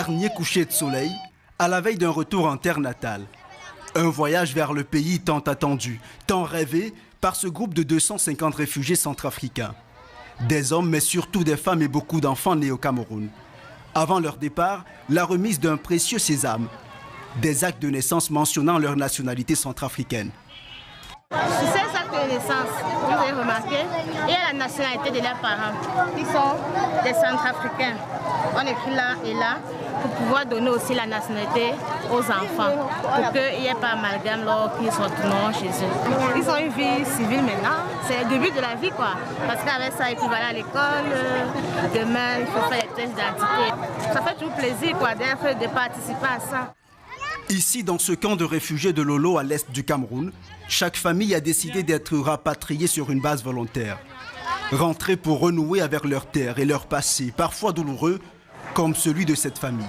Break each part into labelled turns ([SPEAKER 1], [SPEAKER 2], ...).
[SPEAKER 1] Dernier coucher de soleil, à la veille d'un retour en terre natale. Un voyage vers le pays tant attendu, tant rêvé par ce groupe de 250 réfugiés centrafricains. Des hommes, mais surtout des femmes et beaucoup d'enfants nés au Cameroun. Avant leur départ, la remise d'un précieux sésame, des actes de naissance mentionnant leur nationalité centrafricaine.
[SPEAKER 2] Sur ces actes de naissance, vous avez remarqué, il y a la nationalité de leurs parents, qui sont des centrafricains. On écrit là et là pour pouvoir donner aussi la nationalité aux enfants, pour qu'il n'y ait pas d'amalgame lorsqu'ils sont retournés chez eux. Ils ont une vie civile maintenant, c'est le début de la vie quoi. Parce qu'avec ça, ils peuvent aller à l'école, demain il faut faire les tests d'identité. Ça fait toujours plaisir quoi, de participer à ça.
[SPEAKER 1] Ici, dans ce camp de réfugiés de Lolo à l'est du Cameroun, chaque famille a décidé d'être rapatriée sur une base volontaire. Rentrer pour renouer avec leur terre et leur passé, parfois douloureux, comme celui de cette famille.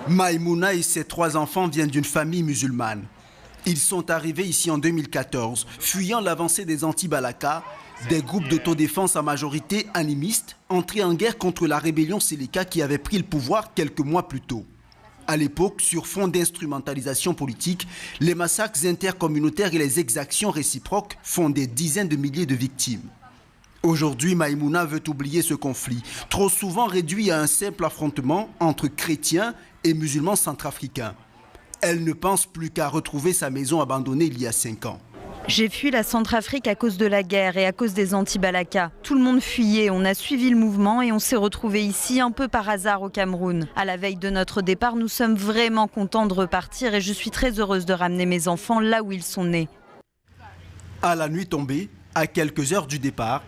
[SPEAKER 1] Maïmouna et ses 3 enfants viennent d'une famille musulmane. Ils sont arrivés ici en 2014, fuyant l'avancée des anti-Balaka, des groupes d'autodéfense à majorité animiste, entrés en guerre contre la rébellion Séléka qui avait pris le pouvoir quelques mois plus tôt. À l'époque, sur fond d'instrumentalisation politique, les massacres intercommunautaires et les exactions réciproques font des dizaines de milliers de victimes. Aujourd'hui, Maïmouna veut oublier ce conflit, trop souvent réduit à un simple affrontement entre chrétiens et musulmans centrafricains. Elle ne pense plus qu'à retrouver sa maison abandonnée il y a 5 ans.
[SPEAKER 3] J'ai fui la Centrafrique à cause de la guerre et à cause des anti-Balaka. Tout le monde fuyait, on a suivi le mouvement et on s'est retrouvés ici un peu par hasard au Cameroun. À la veille de notre départ, nous sommes vraiment contents de repartir et je suis très heureuse de ramener mes enfants là où ils sont nés.
[SPEAKER 1] À la nuit tombée, à quelques heures du départ,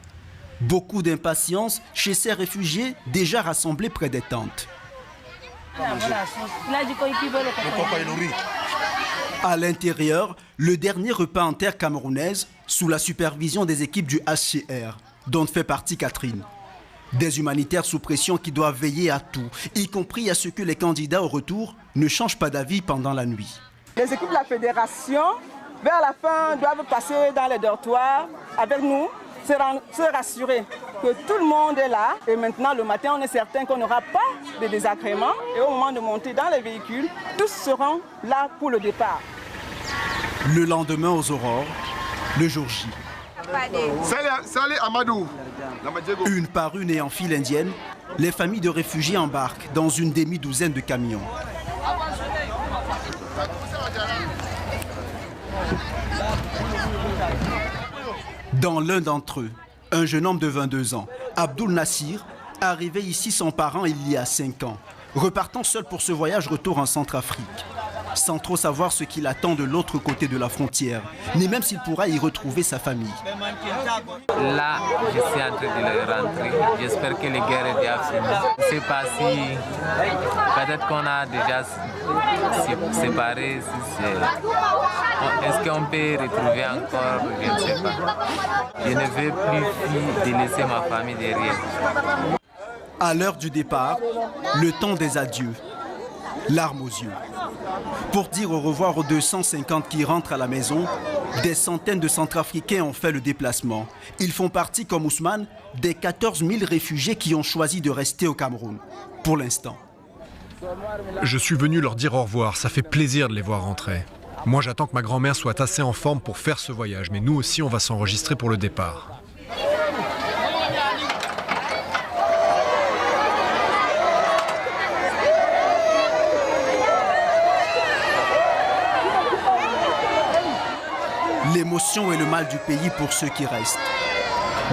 [SPEAKER 1] beaucoup d'impatience chez ces réfugiés déjà rassemblés près des tentes. À l'intérieur, le dernier repas en terre camerounaise sous la supervision des équipes du HCR, dont fait partie Catherine. Des humanitaires sous pression qui doivent veiller à tout, y compris à ce que les candidats au retour ne changent pas d'avis pendant la nuit.
[SPEAKER 4] Les équipes de la fédération, vers la fin, doivent passer dans les dortoirs avec nous, se rassurer que tout le monde est là. Et maintenant, le matin, on est certain qu'on n'aura pas de désagréments. Et au moment de monter dans les véhicules, tous seront là pour le départ.
[SPEAKER 1] Le lendemain aux aurores, le jour J. Une par une et en file indienne, les familles de réfugiés embarquent dans une demi-douzaine de camions. Dans l'un d'entre eux, un jeune homme de 22 ans, Abdul Nassir, arrivé ici sans parents il y a 5 ans, repartant seul pour ce voyage retour en Centrafrique, sans trop savoir ce qu'il attend de l'autre côté de la frontière, ni même s'il pourra y retrouver sa famille.
[SPEAKER 5] Là, je suis en train de rentrer. J'espère que les guerres sont déjà finies. Je ne sais pas si peut-être qu'on a déjà séparé. Est-ce qu'on peut retrouver encore? Je ne sais pas. Je ne veux plus délaisser ma famille derrière.
[SPEAKER 1] À l'heure du départ, le temps des adieux, larmes aux yeux. Pour dire au revoir aux 250 qui rentrent à la maison, des centaines de Centrafricains ont fait le déplacement. Ils font partie, comme Ousmane, des 14 000 réfugiés qui ont choisi de rester au Cameroun, pour l'instant.
[SPEAKER 6] Je suis venu leur dire au revoir, ça fait plaisir de les voir rentrer. Moi, j'attends que ma grand-mère soit assez en forme pour faire ce voyage, mais nous aussi, on va s'enregistrer pour le départ.
[SPEAKER 1] L'émotion et le mal du pays pour ceux qui restent.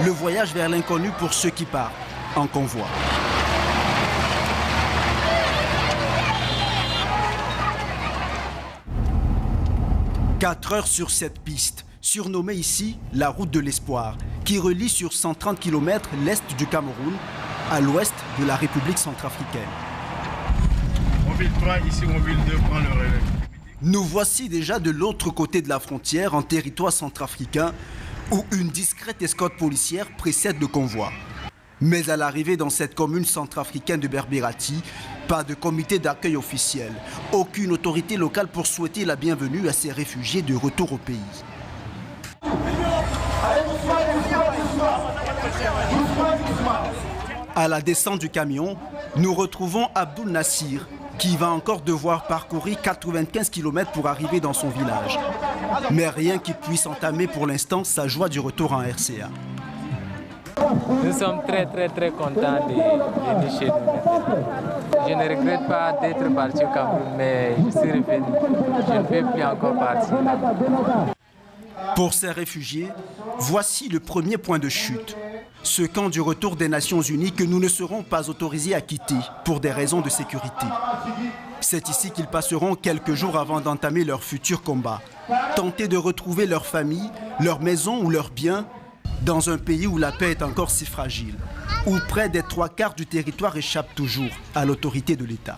[SPEAKER 1] Le voyage vers l'inconnu pour ceux qui partent, en convoi. « 4 heures sur cette piste, surnommée ici la route de l'espoir, qui relie sur 130 km l'est du Cameroun à l'ouest de la République centrafricaine.
[SPEAKER 7] Mobile 3, ici Mobile 2 prend le relais.
[SPEAKER 1] Nous voici déjà de l'autre côté de la frontière, en territoire centrafricain, où une discrète escorte policière précède le convoi. Mais à l'arrivée dans cette commune centrafricaine de Berbérati, pas de comité d'accueil officiel, aucune autorité locale pour souhaiter la bienvenue à ces réfugiés de retour au pays. À la descente du camion, nous retrouvons Abdul Nassir, qui va encore devoir parcourir 95 km pour arriver dans son village. Mais rien qui puisse entamer pour l'instant sa joie du retour en RCA.
[SPEAKER 5] Nous sommes très contents de chez nous maintenant. Je ne regrette pas d'être parti au Cameroun, mais je suis revenu. Je ne vais plus encore partir.
[SPEAKER 1] Pour ces réfugiés, voici le premier point de chute. Ce camp du retour des Nations Unies que nous ne serons pas autorisés à quitter pour des raisons de sécurité. C'est ici qu'ils passeront quelques jours avant d'entamer leur futur combat. Tenter de retrouver leur famille, leur maison ou leurs biens dans un pays où la paix est encore si fragile, où près des 3/4 du territoire échappe toujours à l'autorité de l'État.